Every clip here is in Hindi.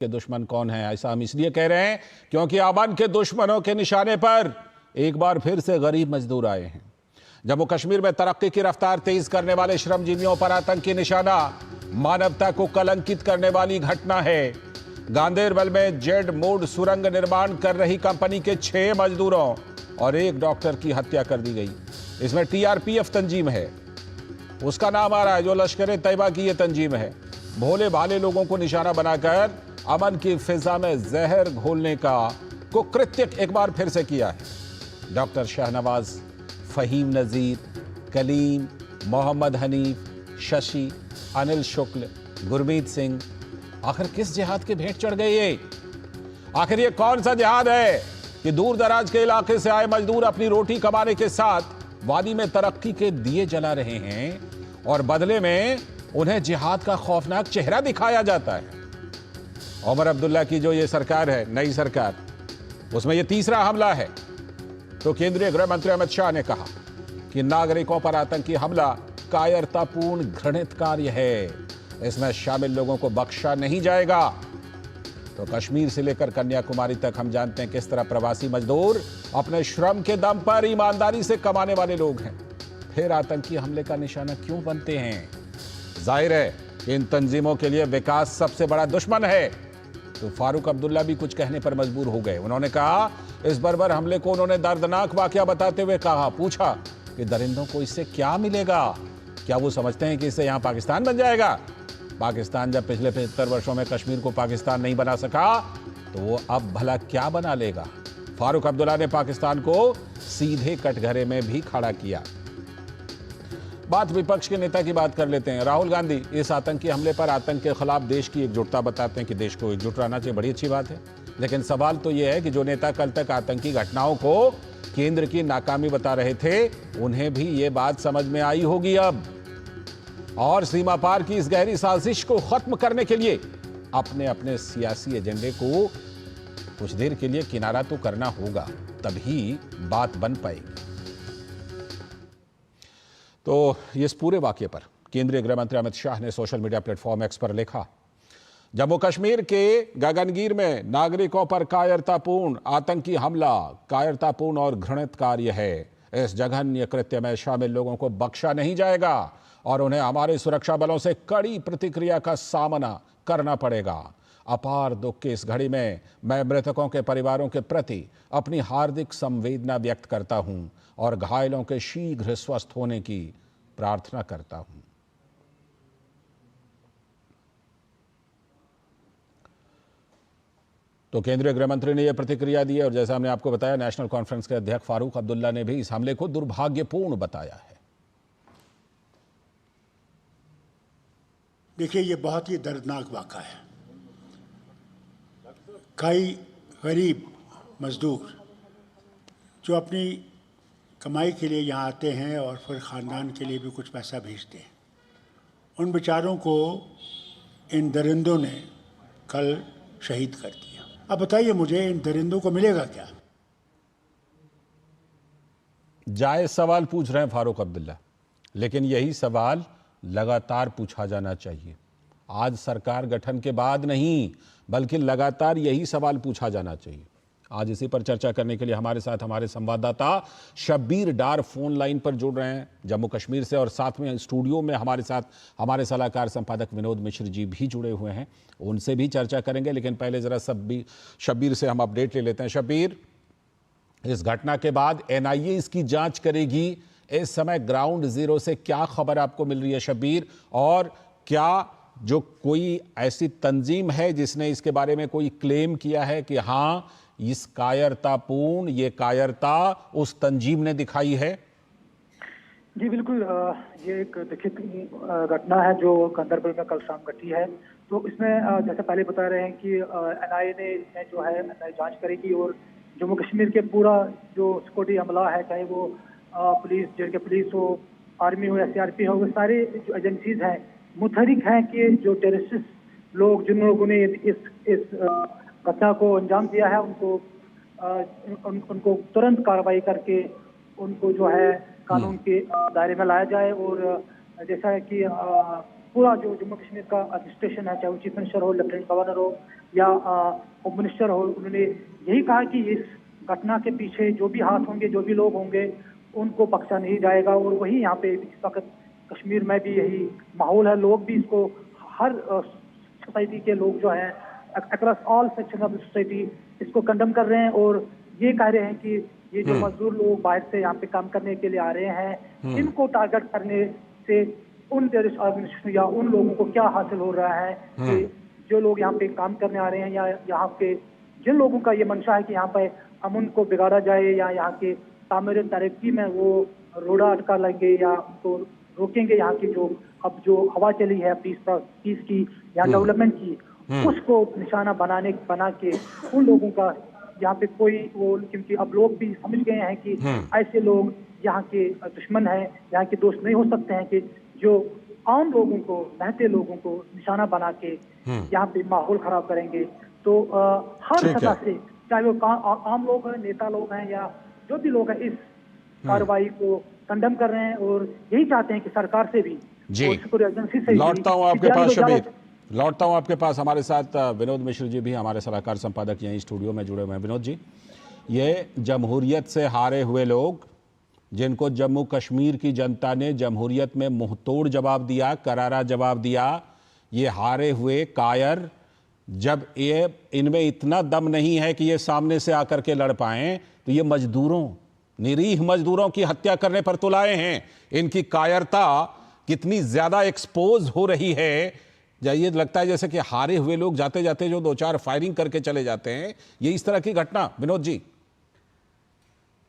के दुश्मन कौन है? ऐसा हम इसलिए कह रहे हैं क्योंकि अमन के दुश्मनों के निशाने पर एक बार फिर से गरीब मजदूर आए हैं। जम्मू कश्मीर में तरक्की की रफ्तार तेज करने वाले श्रमजीवियों पर आतंकी निशाना, मानवता को कलंकित करने वाली घटना है। गांदेरबल में जेड मोड सुरंग निर्माण कर रही कंपनी के 6 मजदूरों और 1 डॉक्टर की हत्या कर दी गई। इसमें टीआरपीएफ तंजीम है, उसका नाम आ रहा है, जो लश्कर तैयबा की यह तंजीम है। भोले भाले लोगों को निशाना बनाकर अमन की फिजा में जहर घोलने का कुकृत्य एक बार फिर से किया है। डॉक्टर शाहनवाज, फहीम नजीर, कलीम, मोहम्मद हनीफ, शशि, अनिल शुक्ल, गुरमीत सिंह, आखिर किस जिहाद के भेंट चढ़ गए ये? आखिर ये कौन सा जिहाद है कि दूर दराज के इलाके से आए मजदूर अपनी रोटी कमाने के साथ वादी में तरक्की के दिए जला रहे हैं और बदले में उन्हें जिहाद का खौफनाक चेहरा दिखाया जाता है। उमर अब्दुल्ला की जो ये सरकार है, नई सरकार, उसमें ये तीसरा हमला है। तो केंद्रीय गृह मंत्री अमित शाह ने कहा कि नागरिकों पर आतंकी हमला कायरतापूर्ण घृणित कार्य है, इसमें शामिल लोगों को बख्शा नहीं जाएगा। तो कश्मीर से लेकर कन्याकुमारी तक हम जानते हैं किस तरह प्रवासी मजदूर अपने श्रम के दम पर ईमानदारी से कमाने वाले लोग हैं, फिर आतंकी हमले का निशाना क्यों बनते हैं? जाहिर है कि इन तंजीमों के लिए विकास सबसे बड़ा दुश्मन है। तो फारूक अब्दुल्ला भी कुछ कहने पर मजबूर हो गए। उन्होंने कहा, इस बर्बर हमले को उन्होंने दर्दनाक वाकया बताते हुए कहा, पूछा कि दरिंदों को इससे क्या मिलेगा? क्या वो समझते हैं कि इससे यहां पाकिस्तान बन जाएगा? पाकिस्तान जब पिछले 75 वर्षों में कश्मीर को पाकिस्तान नहीं बना सका, तो वो अब भला क्या बना लेगा? फारूक अब्दुल्ला ने पाकिस्तान को सीधे कटघरे में भी खड़ा किया। बात विपक्ष के नेता की बात कर लेते हैं। राहुल गांधी इस आतंकी हमले पर आतंक के खिलाफ देश की एकजुटता बताते हैं कि देश को एकजुट रहना चाहिए, बड़ी अच्छी बात है। लेकिन सवाल तो यह है कि जो नेता कल तक आतंकी घटनाओं को केंद्र की नाकामी बता रहे थे, उन्हें भी ये बात समझ में आई होगी अब, और सीमा पार की इस गहरी साजिश को खत्म करने के लिए अपने अपने सियासी एजेंडे को कुछ देर के लिए किनारा तो करना होगा, तभी बात बन पाएगी। तो इस पूरे वाकये पर केंद्रीय गृह मंत्री अमित शाह ने सोशल मीडिया प्लेटफॉर्म एक्स पर लिखा, जम्मू कश्मीर के गगनगीर में नागरिकों पर कायरतापूर्ण आतंकी हमला कायरतापूर्ण और घृणित कार्य है। इस जघन्य कृत्य में शामिल लोगों को बख्शा नहीं जाएगा और उन्हें हमारे सुरक्षा बलों से कड़ी प्रतिक्रिया का सामना करना पड़ेगा। अपार दुख की इस घड़ी में मैं मृतकों के परिवारों के प्रति अपनी हार्दिक संवेदना व्यक्त करता हूं और घायलों के शीघ्र स्वस्थ होने की प्रार्थना करता हूं। तो केंद्रीय गृह मंत्री ने यह प्रतिक्रिया दी है और जैसा हमने आपको बताया, नेशनल कॉन्फ्रेंस के अध्यक्ष फारूक अब्दुल्ला ने भी इस हमले को दुर्भाग्यपूर्ण बताया है। देखिए, ये बहुत ही दर्दनाक वाक़ा है। कई गरीब मजदूर जो अपनी कमाई के लिए यहाँ आते हैं और फिर ख़ानदान के लिए भी कुछ पैसा भेजते हैं, उन बेचारों को इन दरिंदों ने कल शहीद कर दिया। अब बताइए मुझे, इन दरिंदों को मिलेगा क्या? जायज़ सवाल पूछ रहे हैं फारूक अब्दुल्ला, लेकिन यही सवाल लगातार पूछा जाना चाहिए। आज सरकार गठन के बाद नहीं, बल्कि लगातार यही सवाल पूछा जाना चाहिए। आज इसी पर चर्चा करने के लिए हमारे साथ हमारे संवाददाता शब्बीर डार फोन लाइन पर जुड़ रहे हैं जम्मू कश्मीर से, और साथ में स्टूडियो में हमारे साथ हमारे सलाहकार संपादक विनोद मिश्र जी भी जुड़े हुए हैं, उनसे भी चर्चा करेंगे। लेकिन पहले जरा शब्बीर से हम अपडेट ले लेते हैं। शब्बीर, इस घटना के बाद एनआईए इसकी जांच करेगी, इस समय ग्राउंड जीरो से क्या खबर आपको मिल रही है शब्बीर? और क्या जो कोई ऐसी तंजीम है जिसने इसके बारे में कोई क्लेम किया है कि हाँ, इस ये कायरता उस तंजीम ने दिखाई है? जी बिल्कुल, ये एक दुखित घटना है जो गांदरबल में कल शाम घटी है। तो इसमें जैसे पहले बता रहे हैं कि एनआईए ने जो है जांच करेगी और जम्मू कश्मीर के पूरा जो सिक्योरिटी अमला है, चाहे वो पुलिस, जेल के पुलिस हो, आर्मी हो या सीआरपी हो, वो सारे जो एजेंसीज हैं मुतहरिक हैं कि जो टेररिस्ट लोग, जिन लोगों ने इस घटना को अंजाम दिया है, उनको तुरंत कार्रवाई करके उनको जो है कानून के दायरे में लाया जाए। और जैसा है कि पूरा जो जम्मू कश्मीर का एडमिनिस्ट्रेशन है, चाहे वो चीफ मिनिस्टर हो, लेफ्टिनेंट गवर्नर हो या होम मिनिस्टर हो, उन्होंने यही कहा कि इस घटना के पीछे जो भी हाथ होंगे, जो भी लोग होंगे, उनको बख्शा नहीं जाएगा। और वही यहाँ पे इस वक्त कश्मीर में भी यही माहौल है। लोग भी इसको, हर सोसाइटी के लोग जो हैं across all section of society इसको कंडम कर रहे हैं और ये कह रहे हैं कि ये जो मजदूर लोग बाहर से यहाँ पे काम करने के लिए आ रहे हैं, इनको टारगेट करने से उन टेररिस्ट ऑर्गेनाइजेशन या उन लोगों को क्या हासिल हो रहा है कि जो लोग यहाँ पे काम करने आ रहे हैं या यहाँ के जिन लोगों का ये मंशा है कि यहाँ पे अमन को बिगाड़ा जाए या यहाँ के तामीर तरक्की में वो रोड़ा अटका लेंगे या उनको रोकेंगे, यहाँ की अब जो हवा चली है पीस की या डेवलपमेंट की, उसको निशाना बना के उन लोगों का यहाँ पे कोई वो, क्योंकि अब लोग भी समझ गए हैं कि ऐसे लोग यहाँ के दुश्मन हैं, यहाँ के दोस्त नहीं हो सकते हैं कि जो आम लोगों को, बहते लोगों को निशाना बना के यहाँ पे माहौल खराब करेंगे। तो हर सतह से, चाहे वो आम लोग हैं, नेता लोग हैं या जो भी लोग हैं, इस कार्रवाई को कंडम कर रहे हैं और यही चाहते हैं कि सरकार से भी, सिक्योरिटी एजेंसी से। लौटता हूँ आपके पास शबीर, लौटता हूँ आपके पास। हमारे साथ विनोद मिश्र जी भी, हमारे सलाहकार संपादक यहीं स्टूडियो में जुड़े हुए हैं। विनोद जी, ये जमहूरियत से हारे हुए लोग, जिनको जम्मू कश्मीर की जनता ने जमहूरियत में मुंहतोड़ जवाब दिया, करारा जवाब दिया, ये हारे हुए कायर, जब ये इनमें इतना दम नहीं है कि ये सामने से आकर के लड़ पाएं, तो ये मजदूरों, निरीह मजदूरों की हत्या करने पर तुलाए हैं। इनकी कायरता कितनी ज्यादा एक्सपोज हो रही है, ये लगता है जैसे कि हारे हुए लोग जाते जाते जो 2-4 फायरिंग करके चले जाते हैं, ये इस तरह की घटना। विनोद जी।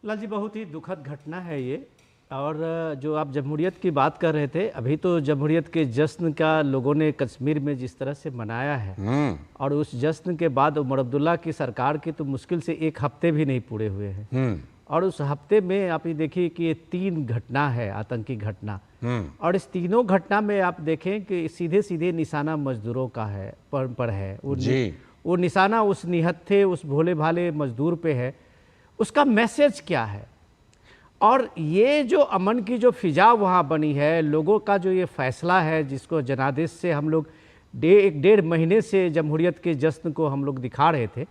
लाल जी, बहुत ही दुखद घटना है ये। और जो आप जमहूरियत की बात कर रहे थे, अभी तो जमहूरियत के जश्न का लोगों ने कश्मीर में जिस तरह से मनाया है, और उस जश्न के बाद उमर अब्दुल्ला की सरकार के तो मुश्किल से 1 हफ्ते भी नहीं पूरे हुए हैं, और उस हफ्ते में आप ये देखिए कि ये 3 घटना है, आतंकी घटना, और इस तीनों घटना में आप देखें कि सीधे सीधे निशाना मजदूरों का है पर है। वो निशाना उस निहत्थे, उस भोले भाले मजदूर पे है। उसका मैसेज क्या है? और ये जो अमन की जो फिजा वहाँ बनी है, लोगों का जो ये फैसला है, जिसको जनादेश से हम लोग 1.5 महीने से जमहूरियत के जश्न को हम लोग दिखा रहे थे,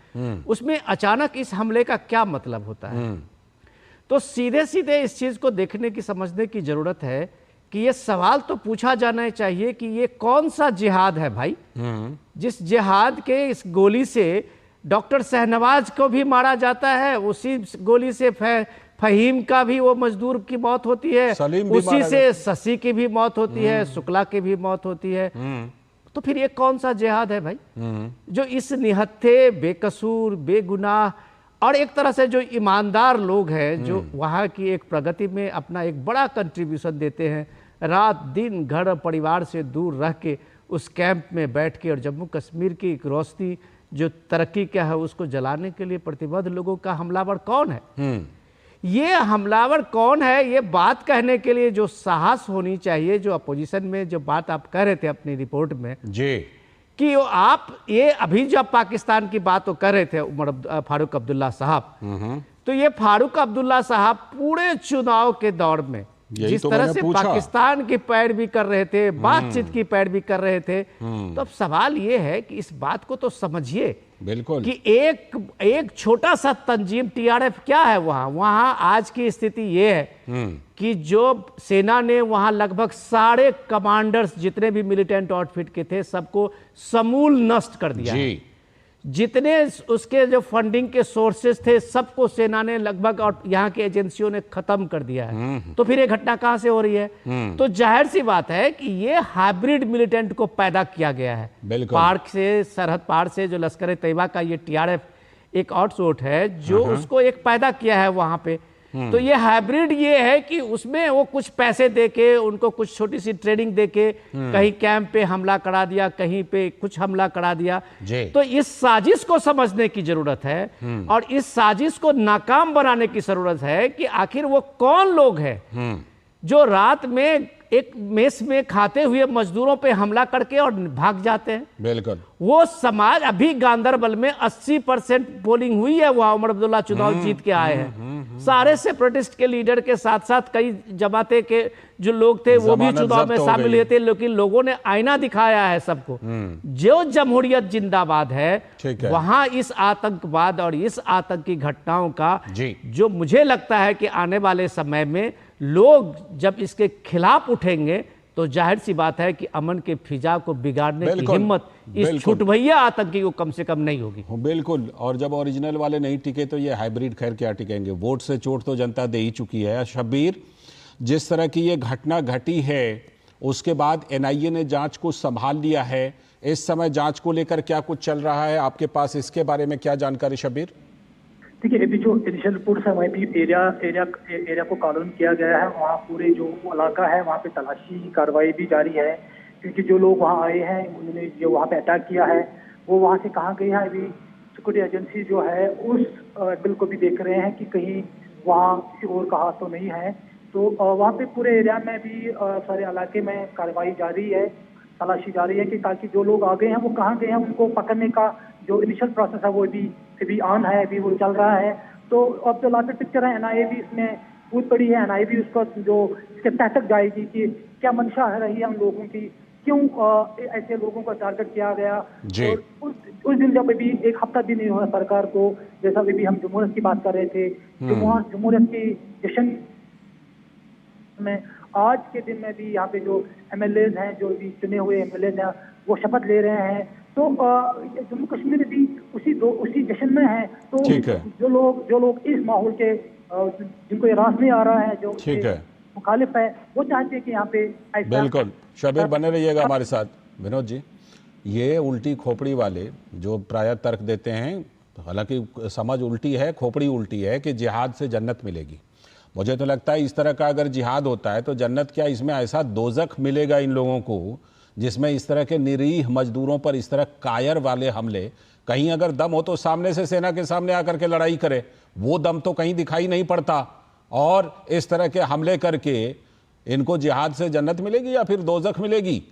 उसमें अचानक इस हमले का क्या मतलब होता है? तो सीधे सीधे इस चीज़ को देखने की, समझने की ज़रूरत है कि ये सवाल तो पूछा जाना चाहिए कि ये कौन सा जिहाद है भाई, जिस जिहाद के इस गोली से डॉक्टर शहनवाज को भी मारा जाता है, उसी गोली से फहीम का भी, वो मजदूर की मौत होती है, उसी से शशि की भी मौत होती है, शुक्ला की भी मौत होती है। तो फिर ये कौन सा जिहाद है भाई, जो इस निहत्थे, बेकसूर, बेगुनाह और एक तरह से जो ईमानदार लोग हैं, जो वहाँ की एक प्रगति में अपना एक बड़ा कंट्रीब्यूशन देते हैं, रात दिन घर परिवार से दूर रह के उस कैंप में बैठ के, और जम्मू कश्मीर की एक रोशनी जो तरक्की क्या है उसको जलाने के लिए प्रतिबद्ध लोगों का हमलावर कौन है? ये हमलावर कौन है, ये बात कहने के लिए जो साहस होनी चाहिए, जो अपोजिशन में जो बात आप कह रहे थे अपनी रिपोर्ट में जी, कि आप ये अभी जब पाकिस्तान की बात तो कर रहे थे फारूक अब्दुल्ला साहब, तो ये फारूक अब्दुल्ला साहब पूरे चुनाव के दौर में जिस तरह से पाकिस्तान की पैरवी कर रहे थे, बातचीत की पैरवी कर रहे थे, तो अब सवाल ये है कि इस बात को तो समझिए बिल्कुल कि एक छोटा सा तंजीम टीआरएफ क्या है वहां आज की स्थिति ये है कि जो सेना ने वहां लगभग सारे कमांडर्स जितने भी मिलिटेंट आउटफिट के थे सबको समूल नष्ट कर दिया है। जितने उसके जो फंडिंग के सोर्सेस थे सबको सेना ने लगभग, और यहाँ की एजेंसियों ने खत्म कर दिया है। तो फिर ये घटना कहां से हो रही है? तो जाहिर सी बात है कि ये हाइब्रिड मिलिटेंट को पैदा किया गया है। पार से, सरहद पार से जो लश्कर तैयबा का ये टीआरएफ एक आउटसोर्स है जो उसको एक पैदा किया है वहां पे। तो ये हाइब्रिड ये है कि उसमें वो कुछ पैसे देके, उनको कुछ छोटी सी ट्रेनिंग देके कहीं कैंप पे हमला करा दिया, कहीं पे कुछ हमला करा दिया। तो इस साजिश को समझने की जरूरत है और इस साजिश को नाकाम बनाने की जरूरत है कि आखिर वो कौन लोग हैं जो रात में एक मेस में खाते हुए मजदूरों पे हमला करके और भाग जाते हैं। बिल्कुल वो समाज, अभी गांदरबल में 80% पोलिंग हुई है, वहां उमर अब्दुल्ला चुनाव जीत के आए हैं। सारे सेपरेटिस्ट के लीडर के साथ साथ कई जमाते के जो लोग थे वो भी जमानत चुनाव में जब्त हो शामिल गई। हुए थे, लेकिन लोगों ने आईना दिखाया है सबको। जो जमहूरियत जिंदाबाद है, ठीक है। वहां इस आतंकवाद और इस आतंकी घटनाओं का जी। जो मुझे लगता है कि आने वाले समय में लोग जब इसके खिलाफ उठेंगे तो जाहिर सी बात है कि अमन के फिजा को बिगाड़ने की बिल्कुल, हिम्मत इस बिल्कुल। छुटभैया आतंकी को कम से कम नहीं होगी। बिल्कुल। और जब ओरिजिनल वाले नहीं टिके तो ये हाइब्रिड खैर क्या टिकेंगे। वोट से चोट तो जनता दे ही चुकी है। शब्बीर, जिस तरह की ये घटना घटी है उसके बाद एनआईए ने जांच को संभाल लिया है। इस समय जांच को लेकर क्या कुछ चल रहा है आपके पास, इसके बारे में क्या जानकारी शब्बीर? देखिए, अभी जो इनिशियल रिपोर्ट है वहीं भी एरिया को कॉलोन किया गया है। वहाँ पूरे जो इलाका है वहाँ पे तलाशी कार्रवाई भी जारी है, क्योंकि जो लोग वहाँ आए हैं उन्होंने जो वहाँ पे अटैक किया है वो वहाँ से कहाँ गए हैं। अभी सिक्योरिटी एजेंसी जो है उस बिल को भी देख रहे हैं कि कहीं वहाँ किसी और का हाथ तो नहीं है। तो वहाँ पे पूरे एरिया में भी सारे इलाके में कार्रवाई जारी है, तलाशी जारी है कि ताकि जो लोग आ गए हैं वो कहाँ गए हैं, उनको पकड़ने का जो इनिशियल प्रोसेस है वो भी ऑन है, अभी वो चल रहा है। तो अब जो लास्ट पिक्चर है, एनआईए भी इसमें कूद पड़ी है। एनआईए भी उसका जो इसके तह तक जाएगी कि क्या मंशा रही है उन लोगों की, क्यों ऐसे लोगों को टारगेट किया गया। जी। और उस दिन जब अभी एक हफ्ता भी नहीं हुआ सरकार को, जैसा अभी हम जमहूरियत की बात कर रहे थे, जमहूरियत की जश्न में आज के दिन में भी यहाँ पे जो एमएलएज हैं, जो भी चुने हुए एमएलएज हैं, वो शपथ ले रहे हैं। तो जम्मू कश्मीर भी उसी जश्न में है। तो ठीक है। जो लोग इस माहौल के जिनको ये रास नहीं आ रहा है, जो ठीक है, मुखालिफ है, वो चाहते हैं कि यहाँ पे ऐसा। बिल्कुल। शब्बीर बने रहिएगा हमारे साथ। विनोद जी, ये उल्टी खोपड़ी वाले जो प्रायः तर्क देते हैं, हालांकि समझ उल्टी है, खोपड़ी उल्टी है कि जिहाद से जन्नत मिलेगी। मुझे तो लगता है इस तरह का अगर जिहाद होता है तो जन्नत क्या, इसमें ऐसा दोजख मिलेगा इन लोगों को जिसमें इस तरह के निरीह मजदूरों पर इस तरह कायर वाले हमले। कहीं अगर दम हो तो सामने से सेना के सामने आकर के लड़ाई करे, वो दम तो कहीं दिखाई नहीं पड़ता। और इस तरह के हमले करके इनको जिहाद से जन्नत मिलेगी या फिर दोजख मिलेगी?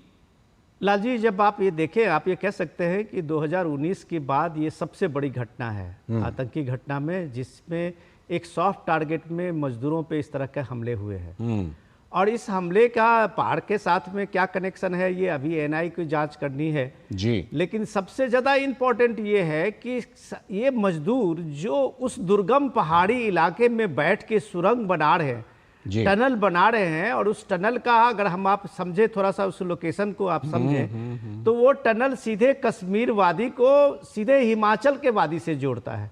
लाल जी, जब आप ये देखें, आप ये कह सकते हैं कि 2019 के बाद ये सबसे बड़ी घटना है आतंकी घटना में, जिसमें एक सॉफ्ट टारगेट में मजदूरों पे इस तरह के हमले हुए हैं। और इस हमले का पहाड़ के साथ में क्या कनेक्शन है, ये अभी एनआईए की जांच करनी है जी। लेकिन सबसे ज़्यादा इम्पोर्टेंट ये है कि ये मजदूर जो उस दुर्गम पहाड़ी इलाके में बैठ के सुरंग बना रहे हैं, टनल बना रहे हैं, और उस टनल का अगर हम आप समझे, थोड़ा सा उस लोकेशन को आप समझें तो वो टनल सीधे कश्मीर वादी को सीधे हिमाचल के वादी से जोड़ता है।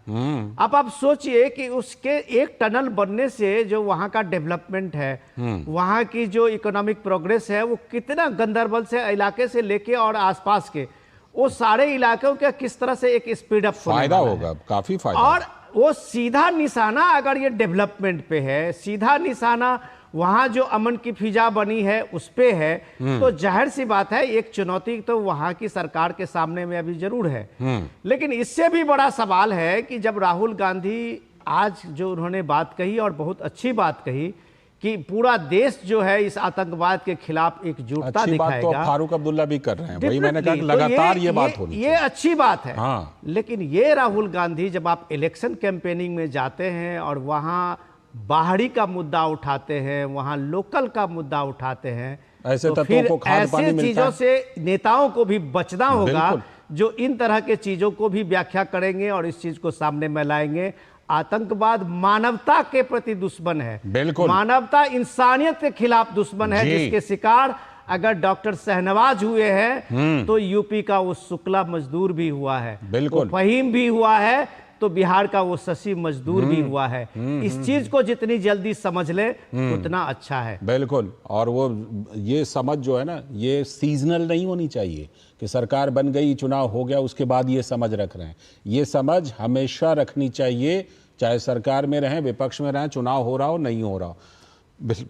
अब आप सोचिए कि उसके एक टनल बनने से जो वहां का डेवलपमेंट है, वहां की जो इकोनॉमिक प्रोग्रेस है, वो कितना गंदरबल से इलाके से लेके और आसपास के वो सारे इलाकों का किस तरह से एक स्पीड अप फायदा होगा, काफी फायदा। और वो सीधा निशाना अगर ये डेवलपमेंट पे है, सीधा निशाना वहां जो अमन की फिजा बनी है उस पे है, तो जाहिर सी बात है एक चुनौती तो वहां की सरकार के सामने में अभी जरूर है। लेकिन इससे भी बड़ा सवाल है कि जब राहुल गांधी आज जो उन्होंने बात कही, और बहुत अच्छी बात कही, कि पूरा देश जो है इस आतंकवाद के खिलाफ एकजुटता दिखाएगा। तो फारूक अब्दुल्ला भी कर रहे हैं, वही मैंने कहा कि लगातार ये बात होनी चाहिए। ये अच्छी बात है। हाँ। लेकिन ये राहुल गांधी जब आप इलेक्शन कैंपेनिंग में जाते हैं और वहां बाहरी का मुद्दा उठाते हैं, वहां लोकल का मुद्दा उठाते हैं, ऐसे तो तत्वों फिर को खाद पानी ऐसे मिलता चीजों है। से नेताओं को भी बचना होगा, बिल्कुल। जो इन तरह के चीजों को भी व्याख्या करेंगे और इस चीज को सामने में लाएंगे। आतंकवाद मानवता के प्रति दुश्मन है, बिल्कुल। मानवता इंसानियत के खिलाफ दुश्मन है, जिसके शिकार अगर डॉक्टर शहनवाज हुए हैं तो यूपी का वो शुक्ला मजदूर भी हुआ है, बिल्कुल। वो फहीम भी हुआ है, तो बिहार का वो शशि मजदूर भी हुआ है। इस चीज को जितनी जल्दी समझ ले उतना अच्छा है। बिल्कुल। और वो ये समझ जो है ना, ये सीजनल नहीं होनी चाहिए कि सरकार बन गई, चुनाव हो गया, उसके बाद ये समझ रख रहे हैं। ये समझ हमेशा रखनी चाहिए, चाहे सरकार में रहें, विपक्ष में रहें, चुनाव हो रहा हो नहीं हो रहा हो।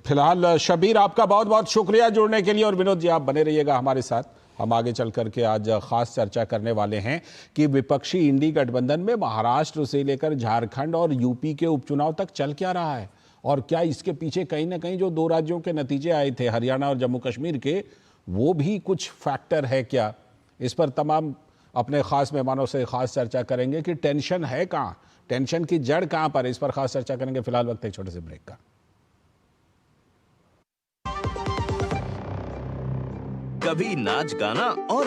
फिलहाल शब्बीर, आपका बहुत बहुत शुक्रिया जुड़ने के लिए, और विनोद जी आप बने रहिएगा हमारे साथ। हम आगे चल करके आज खास चर्चा करने वाले हैं कि विपक्षी इंडी गठबंधन में महाराष्ट्र से लेकर झारखंड और यूपी के उपचुनाव तक चल क्या रहा है, और क्या इसके पीछे कहीं ना कहीं जो 2 राज्यों के नतीजे आए थे, हरियाणा और जम्मू कश्मीर के, वो भी कुछ फैक्टर है क्या। इस पर तमाम अपने खास मेहमानों से खास चर्चा करेंगे कि टेंशन है कहाँ, टेंशन की जड़ कहाँ पर, इस पर खास चर्चा करेंगे। फिलहाल वक्त एक छोटे से ब्रेक का। कभी नाच गाना और